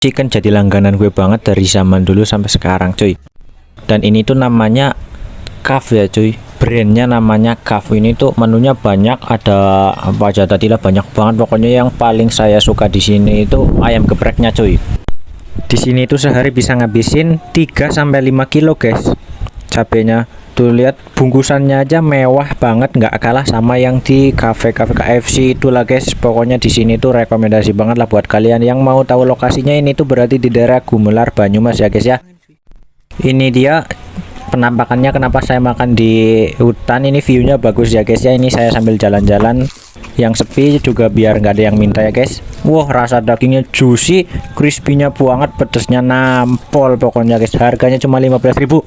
Chicken jadi langganan gue banget dari zaman dulu sampai sekarang cuy. Dan ini tuh namanya Kaf ya cuy, brandnya namanya Kaf. Ini tuh menunya banyak, ada apa aja tadi lah, banyak banget. Pokoknya yang paling saya suka di sini itu ayam gepreknya cuy. Di sini tuh sehari bisa ngabisin 3 sampai 5 kilo guys cabenya. Tuh lihat bungkusannya aja mewah banget, nggak kalah sama yang di kafe-kafe KFC itulah guys. Pokoknya di sini tuh rekomendasi banget lah buat kalian yang mau tahu lokasinya. Ini tuh berarti di daerah Gumelar, Banyumas ya guys ya. Ini dia penampakannya kenapa saya makan di hutan. Ini viewnya bagus ya guys ya. Ini saya sambil jalan-jalan yang sepi juga biar nggak ada yang minta ya guys. Wah, rasa dagingnya juicy, crispy-nya banget, pedesnya nampol pokoknya guys. Harganya cuma 15.000.